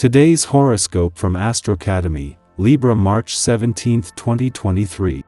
Today's horoscope from Astrocademy, Libra March 17, 2023.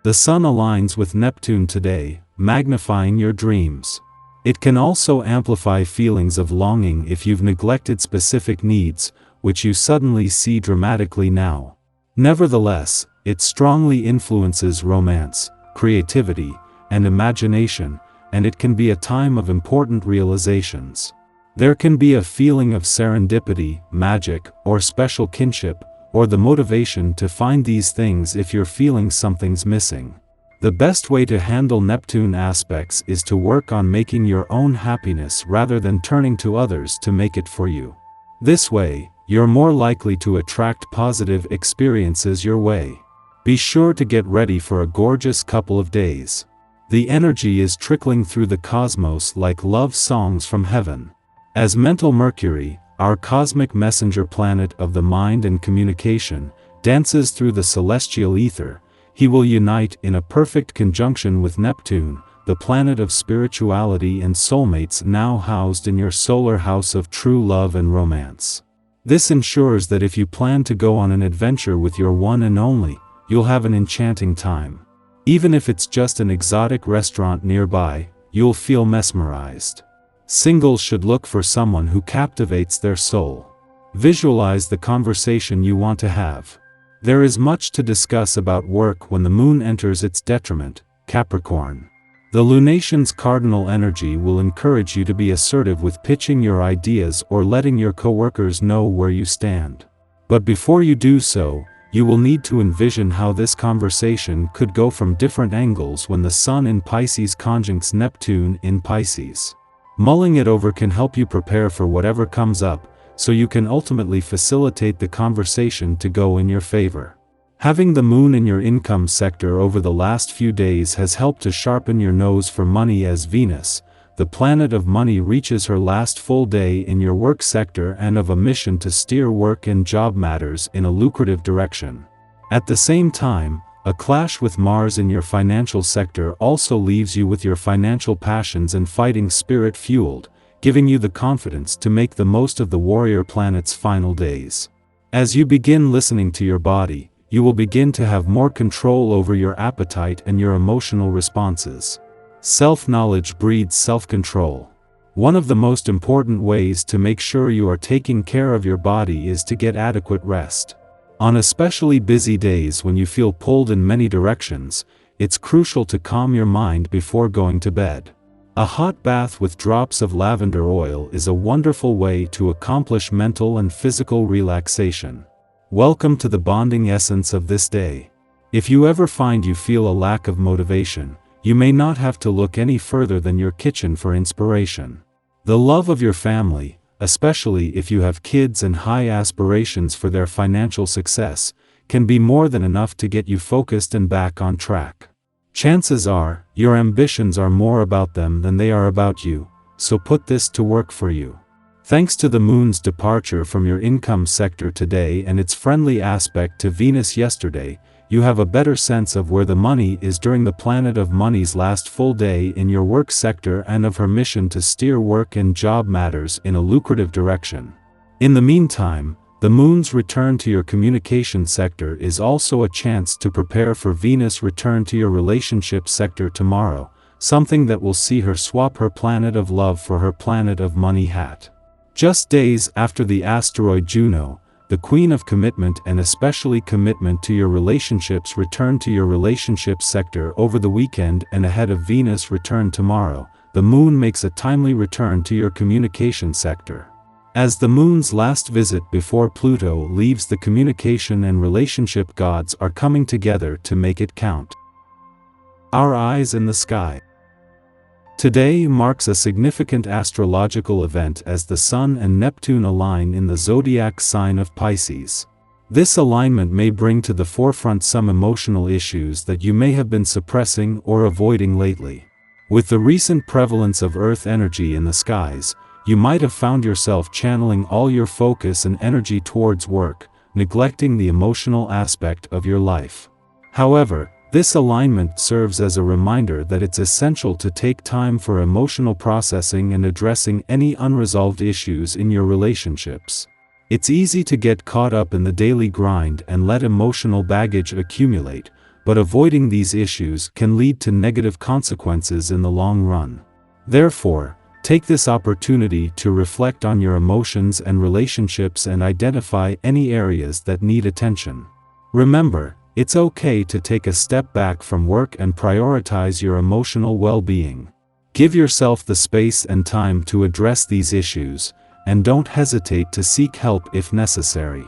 The Sun aligns with Neptune today, magnifying your dreams. It can also amplify feelings of longing if you've neglected specific needs, which you suddenly see dramatically now. Nevertheless, it strongly influences romance, creativity, and imagination, and it can be a time of important realizations. There can be a feeling of serendipity, magic, or special kinship, or the motivation to find these things if you're feeling something's missing. The best way to handle Neptune aspects is to work on making your own happiness rather than turning to others to make it for you. This way, you're more likely to attract positive experiences your way. Be sure to get ready for a gorgeous couple of days. The energy is trickling through the cosmos like love songs from heaven. As mental Mercury, our cosmic messenger planet of the mind and communication, dances through the celestial ether, he will unite in a perfect conjunction with Neptune, the planet of spirituality and soulmates now housed in your solar house of true love and romance. This ensures that if you plan to go on an adventure with your one and only, you'll have an enchanting time. Even if it's just an exotic restaurant nearby, you'll feel mesmerized. Singles should look for someone who captivates their soul. Visualize the conversation you want to have. There is much to discuss about work when the moon enters its detriment, Capricorn. The lunation's cardinal energy will encourage you to be assertive with pitching your ideas or letting your coworkers know where you stand. But before you do so, you will need to envision how this conversation could go from different angles when the Sun in Pisces conjuncts Neptune in Pisces. Mulling it over can help you prepare for whatever comes up, so you can ultimately facilitate the conversation to go in your favor. Having the moon in your income sector over the last few days has helped to sharpen your nose for money as Venus, the planet of money, reaches her last full day in your work sector and of a mission to steer work and job matters in a lucrative direction. At the same time, a clash with Mars in your financial sector also leaves you with your financial passions and fighting spirit fueled, giving you the confidence to make the most of the warrior planet's final days. As you begin listening to your body, you will begin to have more control over your appetite and your emotional responses. Self-knowledge breeds self-control. One of the most important ways to make sure you are taking care of your body is to get adequate rest. On especially busy days when you feel pulled in many directions, it's crucial to calm your mind before going to bed. A hot bath with drops of lavender oil is a wonderful way to accomplish mental and physical relaxation. Welcome to the bonding essence of this day. If you ever find you feel a lack of motivation, you may not have to look any further than your kitchen for inspiration. The love of your family, especially if you have kids and high aspirations for their financial success, can be more than enough to get you focused and back on track. Chances are, your ambitions are more about them than they are about you, so put this to work for you. Thanks to the moon's departure from your income sector today and its friendly aspect to Venus yesterday, you have a better sense of where the money is during the planet of money's last full day in your work sector and of her mission to steer work and job matters in a lucrative direction. In the meantime, the moon's return to your communication sector is also a chance to prepare for Venus' return to your relationship sector tomorrow, something that will see her swap her planet of love for her planet of money hat. Just days after the asteroid Juno, the queen of commitment and especially commitment to your relationships, return to your relationship sector over the weekend and ahead of Venus' return tomorrow, the moon makes a timely return to your communication sector. As the moon's last visit before Pluto leaves, the communication and relationship gods are coming together to make it count. Our eyes in the sky. Today marks a significant astrological event as the Sun and Neptune align in the zodiac sign of Pisces. This alignment may bring to the forefront some emotional issues that you may have been suppressing or avoiding lately. With the recent prevalence of Earth energy in the skies, you might have found yourself channeling all your focus and energy towards work, neglecting the emotional aspect of your life. However, this alignment serves as a reminder that it's essential to take time for emotional processing and addressing any unresolved issues in your relationships. It's easy to get caught up in the daily grind and let emotional baggage accumulate, but avoiding these issues can lead to negative consequences in the long run. Therefore, take this opportunity to reflect on your emotions and relationships and identify any areas that need attention. Remember, it's okay to take a step back from work and prioritize your emotional well-being. Give yourself the space and time to address these issues, and don't hesitate to seek help if necessary.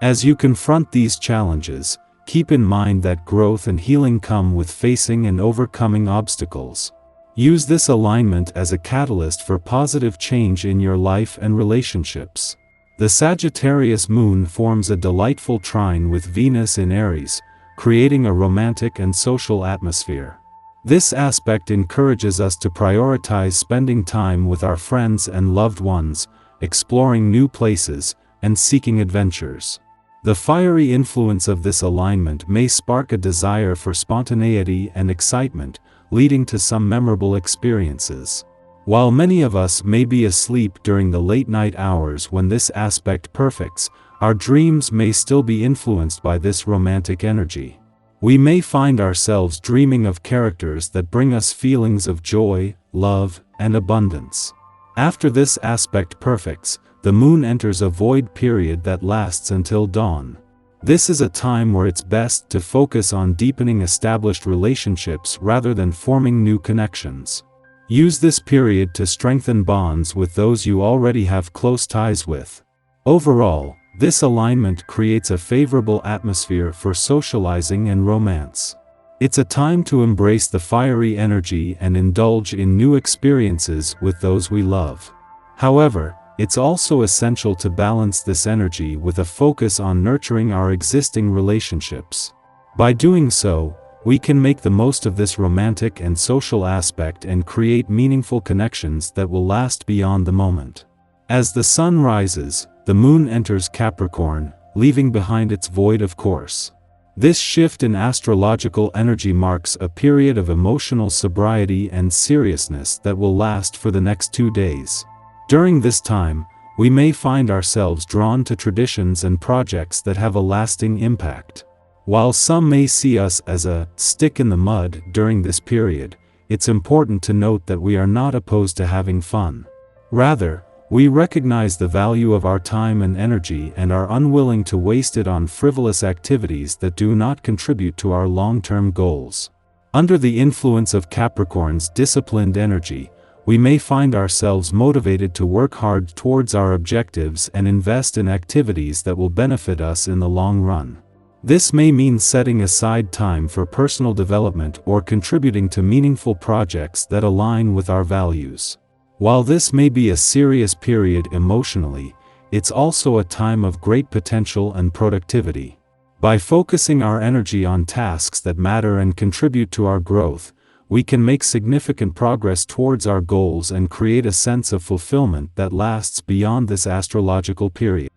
As you confront these challenges, keep in mind that growth and healing come with facing and overcoming obstacles. Use this alignment as a catalyst for positive change in your life and relationships. The Sagittarius moon forms a delightful trine with Venus in Aries, creating a romantic and social atmosphere. This aspect encourages us to prioritize spending time with our friends and loved ones, exploring new places, and seeking adventures. The fiery influence of this alignment may spark a desire for spontaneity and excitement, leading to some memorable experiences. While many of us may be asleep during the late-night hours when this aspect perfects, our dreams may still be influenced by this romantic energy. We may find ourselves dreaming of characters that bring us feelings of joy, love, and abundance. After this aspect perfects, the moon enters a void period that lasts until dawn. This is a time where it's best to focus on deepening established relationships rather than forming new connections. Use this period to strengthen bonds with those you already have close ties with. Overall, this alignment creates a favorable atmosphere for socializing and romance. It's a time to embrace the fiery energy and indulge in new experiences with those we love. However, it's also essential to balance this energy with a focus on nurturing our existing relationships. By doing so, we can make the most of this romantic and social aspect and create meaningful connections that will last beyond the moment. As the sun rises, the moon enters Capricorn, leaving behind its void of course. This shift in astrological energy marks a period of emotional sobriety and seriousness that will last for the next 2 days. During this time, we may find ourselves drawn to traditions and projects that have a lasting impact. While some may see us as a stick in the mud during this period, it's important to note that we are not opposed to having fun. Rather, we recognize the value of our time and energy and are unwilling to waste it on frivolous activities that do not contribute to our long-term goals. Under the influence of Capricorn's disciplined energy, we may find ourselves motivated to work hard towards our objectives and invest in activities that will benefit us in the long run. This may mean setting aside time for personal development or contributing to meaningful projects that align with our values. While this may be a serious period emotionally, it's also a time of great potential and productivity. By focusing our energy on tasks that matter and contribute to our growth, we can make significant progress towards our goals and create a sense of fulfillment that lasts beyond this astrological period.